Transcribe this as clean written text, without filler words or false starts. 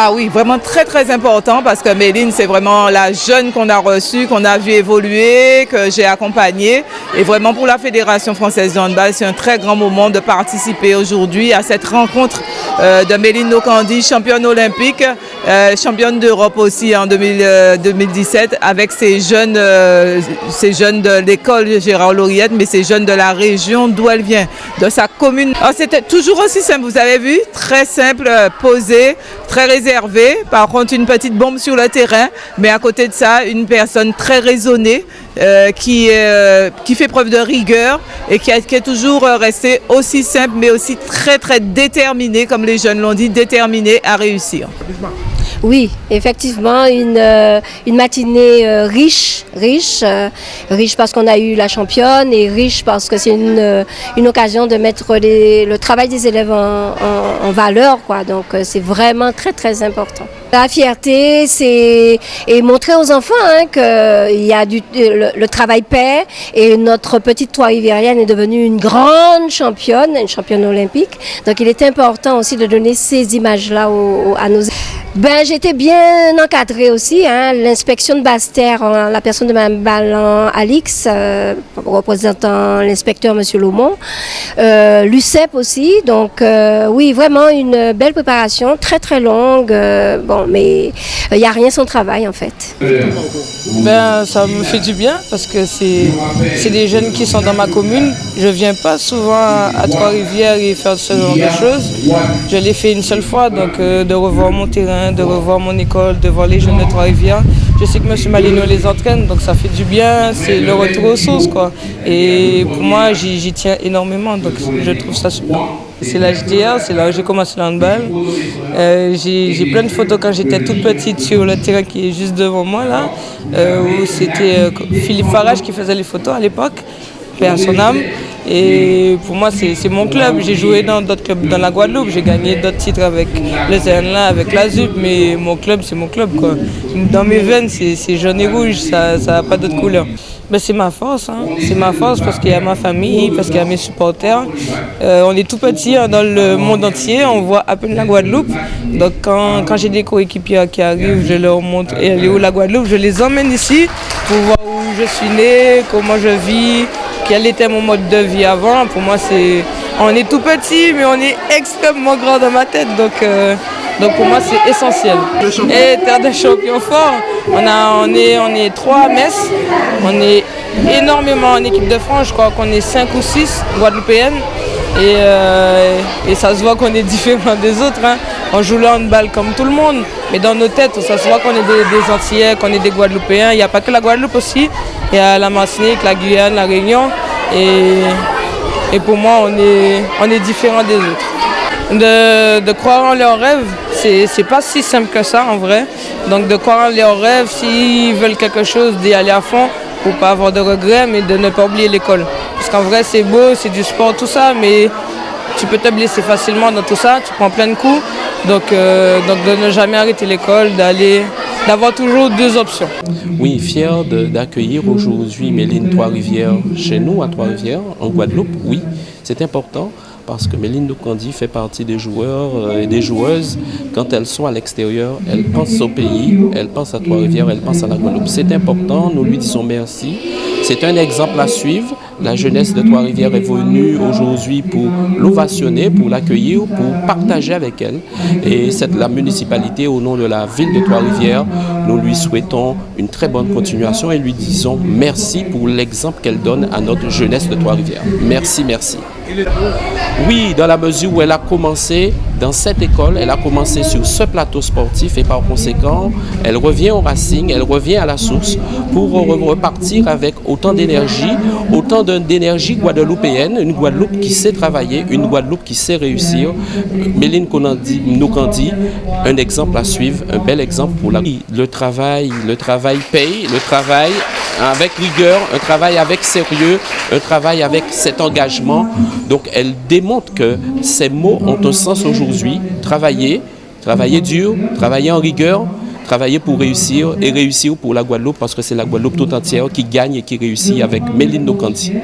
Ah oui, vraiment très très important parce que Méline, c'est vraiment la jeune qu'on a reçue, qu'on a vu évoluer, que j'ai accompagnée. Et vraiment pour la Fédération française de handball, c'est un très grand moment de participer aujourd'hui à cette rencontre de Méline Nokandi, championne olympique, championne d'Europe aussi en 2017 avec ces jeunes de l'école Gérard Lauriette, mais ces jeunes de la région d'où elle vient, de sa commune. C'était toujours aussi simple, vous avez vu, très simple, posé, très réservé. Par contre, une petite bombe sur le terrain, mais à côté de ça, une personne très raisonnée qui fait preuve de rigueur et qui est toujours restée aussi simple, mais aussi très très déterminée, comme les jeunes l'ont dit, déterminée à réussir. Oui, effectivement, une matinée riche parce qu'on a eu la championne et riche parce que c'est une occasion de mettre le travail des élèves en valeur, quoi. Donc c'est vraiment très très important. La fierté, c'est montrer aux enfants que le travail paie et notre petite Trois-Riviérienne est devenue une grande championne, une championne olympique. Donc il est important aussi de donner ces images-là à nos élèves. J'étais bien encadrée aussi, l'inspection de Basse-Terre, la personne de Mme Ballan Alix, représentant l'inspecteur M. Lomont, l'UCEP aussi, donc oui, vraiment une belle préparation, très très longue, mais il n'y a rien sans travail en fait. Ça me fait du bien parce que c'est des jeunes qui sont dans ma commune. Je ne viens pas souvent à Trois-Rivières et faire ce genre de choses. Je l'ai fait une seule fois, donc de revoir mon terrain, de revoir mon école, de voir les jeunes de Trois-Rivières. Je sais que M. Malino les entraîne, donc ça fait du bien, c'est le retour aux sources, quoi. Et pour moi, j'y tiens énormément, donc je trouve ça super. C'est la JDR, c'est là où j'ai commencé le handball. J'ai plein de photos quand j'étais toute petite sur le terrain qui est juste devant moi, là, où c'était Philippe Farage qui faisait les photos à l'époque, paix à son âme. Et pour moi, c'est mon club. J'ai joué dans d'autres clubs dans la Guadeloupe. J'ai gagné d'autres titres avec le ZNLA, avec la ZUP, mais mon club, c'est mon club, quoi. Dans mes veines, c'est jaune et rouge, ça n'a pas d'autre couleur. C'est ma force, c'est ma force parce qu'il y a ma famille, parce qu'il y a mes supporters. On est tout petit dans le monde entier, on voit à peine la Guadeloupe. Donc quand j'ai des coéquipiers qui arrivent, je leur montre et elle est où la Guadeloupe, je les emmène ici pour voir où je suis né, comment je vis, quel était mon mode de vie avant. Pour moi, on est tout petit, mais on est extrêmement grand dans ma tête. Donc pour moi, c'est essentiel. Et terre de champions fort, on est 3 à Metz, on est énormément en équipe de France, je crois qu'on est 5 ou 6 guadeloupéennes. Et ça se voit qu'on est différent des autres. On joue le handball comme tout le monde, mais dans nos têtes, ça se voit qu'on est des Antillais, qu'on est des Guadeloupéens. Il n'y a pas que la Guadeloupe aussi, il y a la Martinique, la Guyane, la Réunion. Et pour moi, on est différents des autres. De croire en leurs rêves, c'est pas si simple que ça en vrai. Donc de croire en leurs rêves, s'ils veulent quelque chose, d'y aller à fond pour pas avoir de regrets, mais de ne pas oublier l'école. Parce qu'en vrai, c'est beau, c'est du sport, tout ça, mais tu peux te blesser facilement dans tout ça, tu prends plein de coups. Donc de ne jamais arrêter l'école, d'avoir toujours 2 options. Oui, fier d'accueillir aujourd'hui Méline Trois-Rivières chez nous à Trois-Rivières, en Guadeloupe, oui, c'est important. Parce que Méline Nokandi fait partie des joueurs et des joueuses. Quand elles sont à l'extérieur, elles pensent au pays, elles pensent à Trois-Rivières, elles pensent à la Guadeloupe. C'est important, nous lui disons merci. C'est un exemple à suivre. La jeunesse de Trois-Rivières est venue aujourd'hui pour l'ovationner, pour l'accueillir, pour partager avec elle. Et la municipalité, au nom de la ville de Trois-Rivières, nous lui souhaitons une très bonne continuation et lui disons merci pour l'exemple qu'elle donne à notre jeunesse de Trois-Rivières. Merci, merci. Oui, dans la mesure où elle a commencé dans cette école, elle a commencé sur ce plateau sportif et par conséquent, elle revient aux racines, elle revient à la source pour repartir avec autant d'énergie guadeloupéenne, une Guadeloupe qui sait travailler, une Guadeloupe qui sait réussir. Méline Nokandi, un exemple à suivre, un bel exemple pour la vie. Le travail paye, le travail avec rigueur, un travail avec sérieux, un travail avec cet engagement. Donc elle démontre que ces mots ont un sens aujourd'hui. Travailler dur, travailler en rigueur, travailler pour réussir et réussir pour la Guadeloupe parce que c'est la Guadeloupe tout entière qui gagne et qui réussit avec Méline Nokandi.